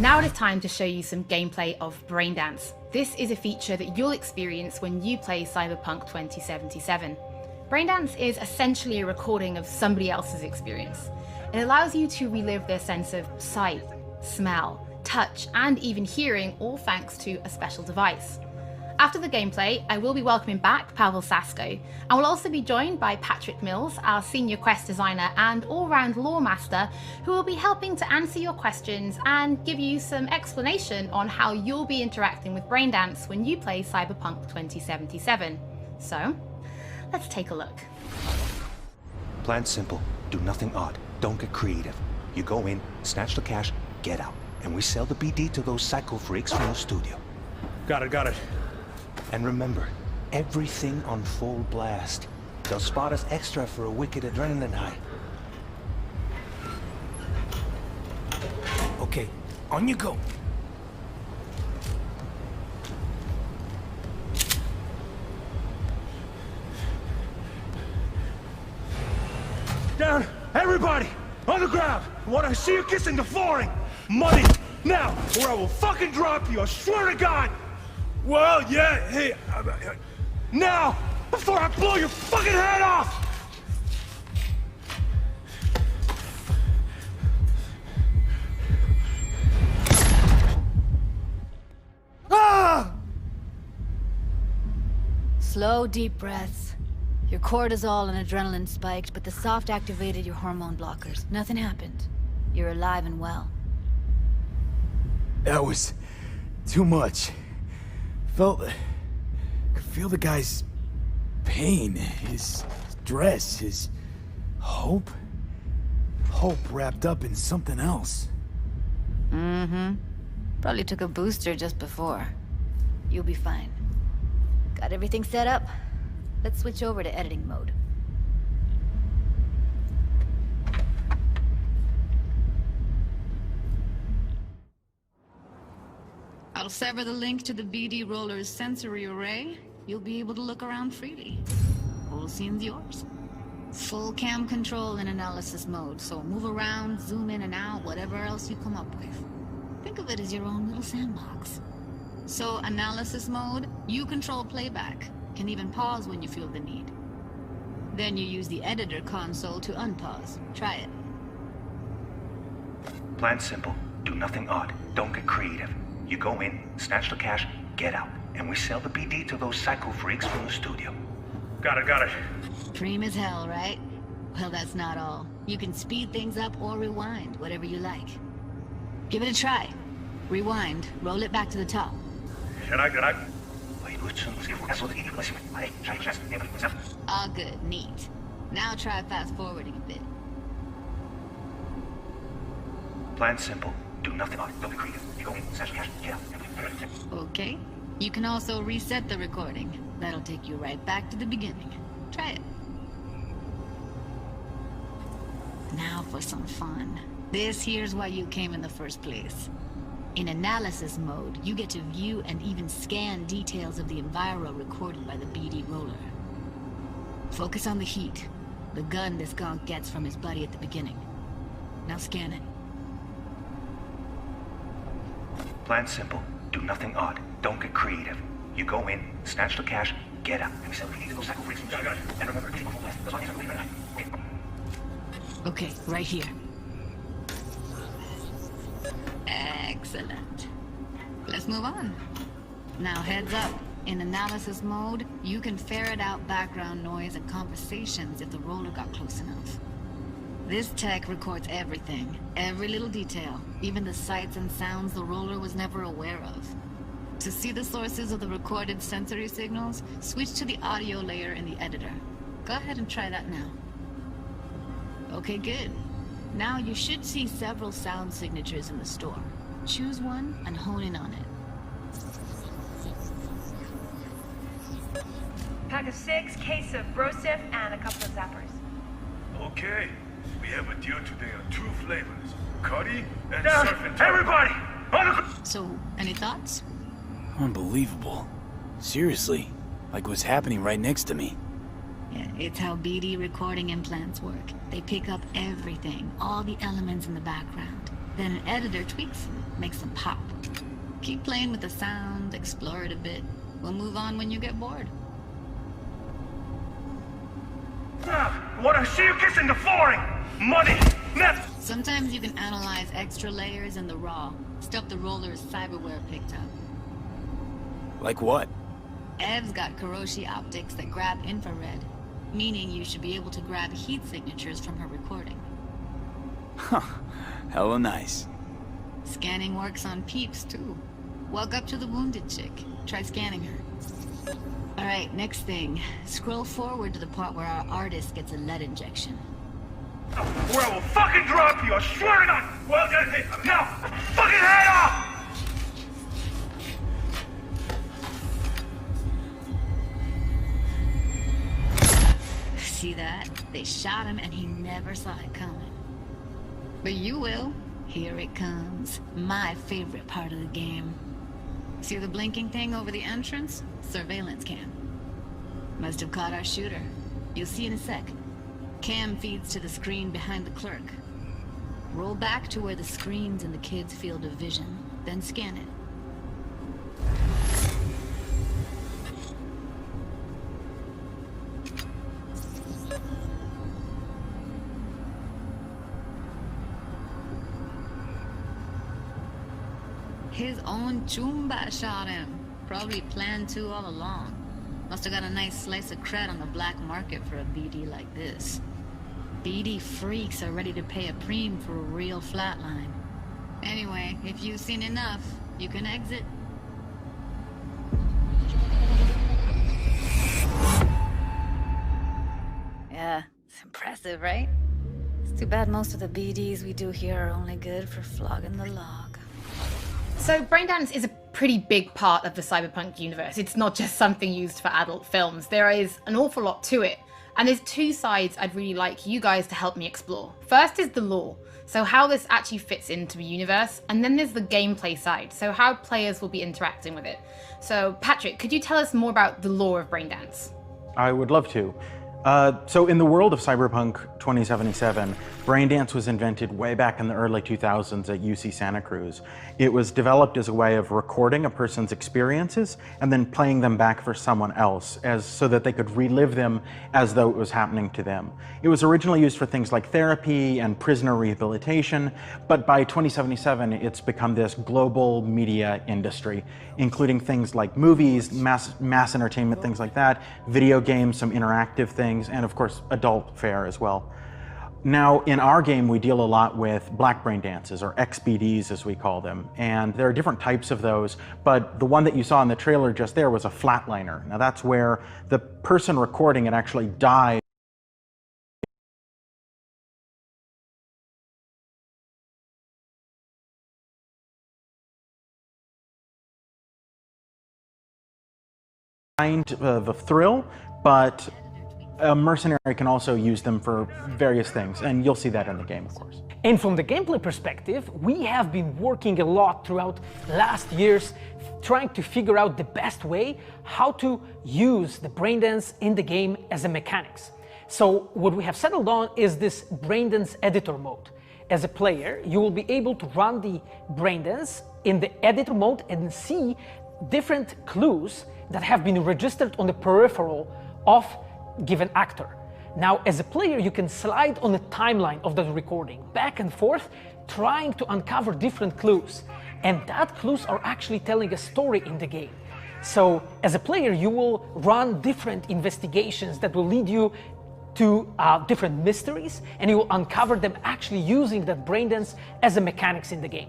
Now it is time to show you some gameplay of Braindance. This is a feature that you'll experience when you play Cyberpunk 2077. Braindance is essentially a recording of somebody else's experience. It allows you to relive their sense of sight, smell, touch, and even hearing, all thanks to a special device. After the gameplay, I will be welcoming back Pavel Sasko, and will also be joined by Patrick Mills, our senior quest designer and all-round lore master, who will be helping to answer your questions and give you some explanation on how you'll be interacting with Braindance when you play Cyberpunk 2077. So, let's take a look. Plan's simple. Do nothing odd. Don't get creative. You go in, snatch the cash, get out. And we sell the BD to those psycho freaks from the studio. Got it. And remember, everything on full blast. They'll spot us extra for a wicked adrenaline high. Okay, on you go. Down! Everybody! On the ground! What I see you kissing the flooring! Money! Now! Or I will fucking drop you, I swear to God! Well, yeah, hey... now! Before I blow your fucking head off! Ah! Slow, deep breaths. Your cortisol and adrenaline spiked, but the soft activated your hormone blockers. Nothing happened. You're alive and well. That was too much. Could feel the guy's pain, his stress, his hope. Hope wrapped up in something else. Probably took a booster just before. You'll be fine. Got everything set up? Let's switch over to editing mode. I'll sever the link to the BD Roller's sensory array. You'll be able to look around freely. Whole scene's yours. Full cam control in analysis mode, so move around, zoom in and out, whatever else you come up with. Think of it as your own little sandbox. So, analysis mode, you control playback. Can even pause when you feel the need. Then you use the editor console to unpause. Try it. Plan's simple. Do nothing odd. Don't get creative. You go in, snatch the cash, get out. And we sell the BD to those psycho freaks from the studio. Got it. Cream as hell, right? Well, that's not all. You can speed things up or rewind, whatever you like. Give it a try. Rewind, roll it back to the top. Can I? All good, neat. Now try fast forwarding a bit. Plan's simple. Do nothing odd. Don't be creative. You go in, snatch the cash, get out. Okay. You can also reset the recording. That'll take you right back to the beginning. Try it. Now for some fun. This here's why you came in the first place. In analysis mode, you get to view and even scan details of the enviro recorded by the BD Roller. Focus on the heat, the gun this gonk gets from his buddy at the beginning. Now scan it. Plan's simple. Do nothing odd. Don't get creative. You go in, snatch the cash, get out. And we sell the BD to those psycho freaks from the studio. And remember, everything on full blast. Those audience are really Okay, right here. Excellent. Let's move on. Now heads up. In analysis mode, you can ferret out background noise and conversations if the roller got close enough. This tech records everything, every little detail, even the sights and sounds the roller was never aware of. To see the sources of the recorded sensory signals, switch to the audio layer in the editor. Go ahead and try that now. Okay, good. Now you should see several sound signatures in the store. Choose one and hone in on it. Pack of 6, case of Brosif, and a couple of zappers. Okay. We have a deal today on 2 flavors. Cuddy and surf and turf. Everybody! On the... So, any thoughts? Unbelievable. Seriously, like what's happening right next to me. Yeah, it's how BD recording implants work. They pick up everything, all the elements in the background. Then an editor tweaks them. Makes them pop. Keep playing with the sound, explore it a bit. We'll move on when you get bored. What I see you kissing the flooring! Money! Net! Sometimes you can analyze extra layers in the raw. Stuff the roller's cyberware picked up. Like what? Ev's got Kiroshi optics that grab infrared, meaning you should be able to grab heat signatures from her recording. Huh. Hella nice. Scanning works on peeps, too. Walk up to the wounded chick. Try scanning her. Alright, next thing. Scroll forward to the part where our artist gets a lead injection. Where I will fucking drop you, I swear to God! Well, now, fucking head off! See that? They shot him and he never saw it coming. But you will. Here it comes. My favorite part of the game. See the blinking thing over the entrance? Surveillance cam. Must have caught our shooter. You'll see in a sec. Cam feeds to the screen behind the clerk. Roll back to where the screen's in the kid's field of vision, then scan it. His own Chumba shot him. Probably planned to all along. Must have got a nice slice of cred on the black market for a BD like this. BD freaks are ready to pay a preem for a real flatline. Anyway, if you've seen enough, you can exit. Yeah, it's impressive, right? It's too bad most of the BDs we do here are only good for flogging the log. So Braindance is a pretty big part of the Cyberpunk universe. It's not just something used for adult films. There is an awful lot to it. And there's two sides I'd really like you guys to help me explore. First is the lore, so how this actually fits into the universe. And then there's the gameplay side, so how players will be interacting with it. So Patrick, could you tell us more about the lore of Braindance? I would love to. So in the world of Cyberpunk 2077, Braindance was invented way back in the early 2000s at UC Santa Cruz. It was developed as a way of recording a person's experiences and then playing them back for someone else so that they could relive them as though it was happening to them. It was originally used for things like therapy and prisoner rehabilitation, but by 2077 it's become this global media industry, including things like movies, mass entertainment, things like that, video games, some interactive things, and of course adult fare as well. Now in our game we deal a lot with black brain dances, or XBDs as we call them, and there are different types of those, but the one that you saw in the trailer just there was a flatliner. Now that's where the person recording it actually died of a thrill, but a mercenary can also use them for various things, and you'll see that in the game, of course. And from the gameplay perspective, we have been working a lot throughout last years trying to figure out the best way how to use the Braindance in the game as a mechanics. So what we have settled on is this Braindance editor mode. As a player, you will be able to run the Braindance in the editor mode and see different clues that have been registered on the peripheral of given actor. Now, as a player, you can slide on the timeline of the recording, back and forth, trying to uncover different clues. And that clues are actually telling a story in the game. So, as a player, you will run different investigations that will lead you to different mysteries, and you will uncover them actually using that Braindance as a mechanics in the game.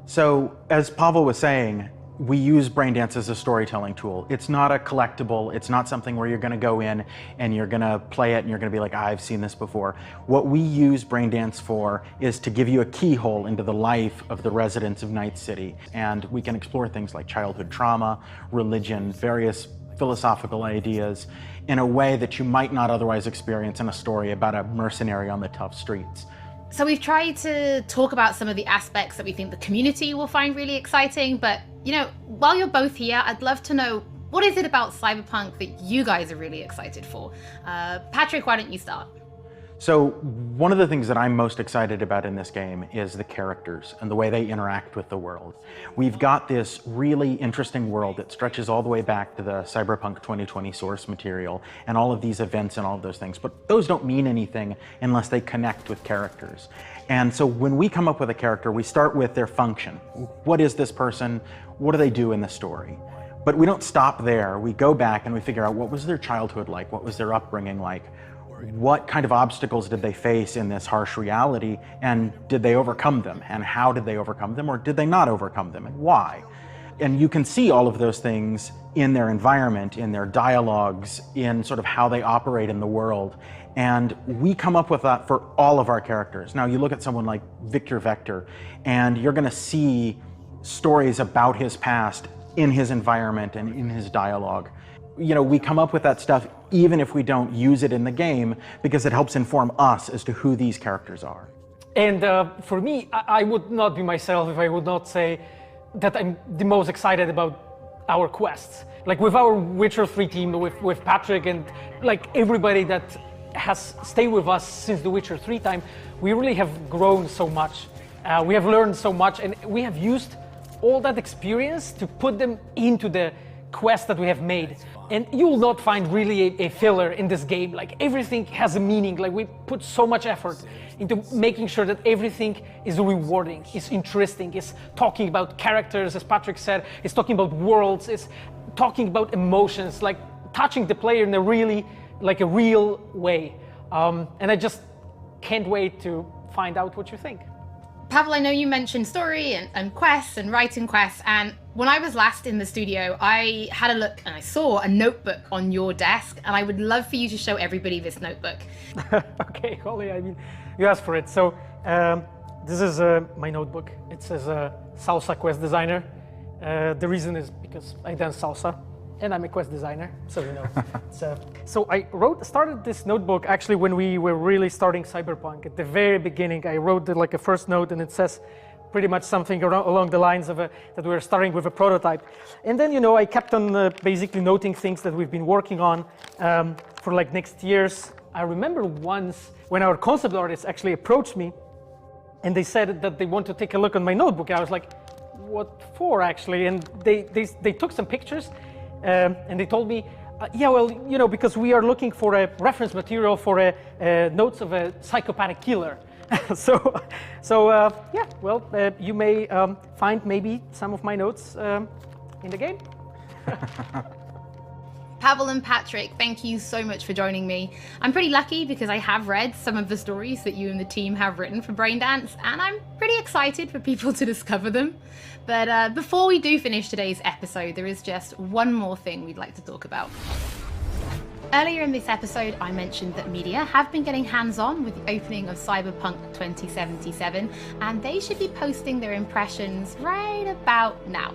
So, as Pavel was saying, we use Braindance as a storytelling tool. It's not a collectible. It's not something where you're going to go in and you're going to play it and you're going to be like, I've seen this before. What we use Braindance for is to give you a keyhole into the life of the residents of Night City. And we can explore things like childhood trauma, religion, various philosophical ideas in a way that you might not otherwise experience in a story about a mercenary on the tough streets. So we've tried to talk about some of the aspects that we think the community will find really exciting, but you know, while you're both here, I'd love to know, what is it about Cyberpunk that you guys are really excited for? Patrick, why don't you start? So one of the things that I'm most excited about in this game is the characters and the way they interact with the world. We've got this really interesting world that stretches all the way back to the Cyberpunk 2020 source material and all of these events and all of those things, but those don't mean anything unless they connect with characters. And so when we come up with a character, we start with their function. What is this person? What do they do in the story? But we don't stop there. We go back and we figure out what was their childhood like? What was their upbringing like? What kind of obstacles did they face in this harsh reality, and did they overcome them? And how did they overcome them, or did they not overcome them, and why? And you can see all of those things in their environment, in their dialogues, in sort of how they operate in the world. And we come up with that for all of our characters. Now you look at someone like Victor Vector, and you're gonna see stories about his past in his environment and in his dialogue. You know, we come up with that stuff even if we don't use it in the game, because it helps inform us as to who these characters are. And for me, I would not be myself if I would not say that I'm the most excited about our quests. Like with our Witcher 3 team, with Patrick and like everybody that has stayed with us since the Witcher 3 time, we really have grown so much. We have learned so much, and we have used all that experience to put them into the quest that we have made. And you will not find really a filler in this game. Like everything has a meaning. Like we put so much effort into making sure that everything is rewarding, is interesting, is talking about characters, as Patrick said, is talking about worlds, is talking about emotions, like touching the player in a really, like a real way. And I just can't wait to find out what you think. Pavel, I know you mentioned story and quests and writing quests, and when I was last in the studio, I had a look and I saw a notebook on your desk, and I would love for you to show everybody this notebook. Okay, Holly, I mean, you asked for it. So this is my notebook. It says Salsa Quest Designer. The reason is because I dance salsa, and I'm a quest designer, so you know. So I started this notebook actually when we were really starting Cyberpunk. At the very beginning, I wrote like a first note, and it says pretty much something along the lines of that we were starting with a prototype. And then, you know, I kept on basically noting things that we've been working on for like next years. I remember once when our concept artists actually approached me, and they said that they want to take a look on my notebook. I was like, what for actually? And they took some pictures. And they told me, yeah, well, you know, because we are looking for a reference material for notes of a psychopathic killer. so yeah, well, you may find maybe some of my notes in the game. Pavel and Patrick, thank you so much for joining me. I'm pretty lucky because I have read some of the stories that you and the team have written for Braindance, and I'm pretty excited for people to discover them. But before we do finish today's episode, there is just one more thing we'd like to talk about. Earlier in this episode, I mentioned that media have been getting hands-on with the opening of Cyberpunk 2077, and they should be posting their impressions right about now.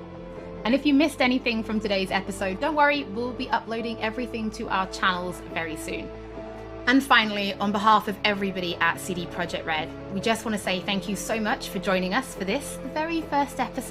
And if you missed anything from today's episode, don't worry, we'll be uploading everything to our channels very soon. And finally, on behalf of everybody at CD Projekt Red, we just want to say thank you so much for joining us for this very first episode.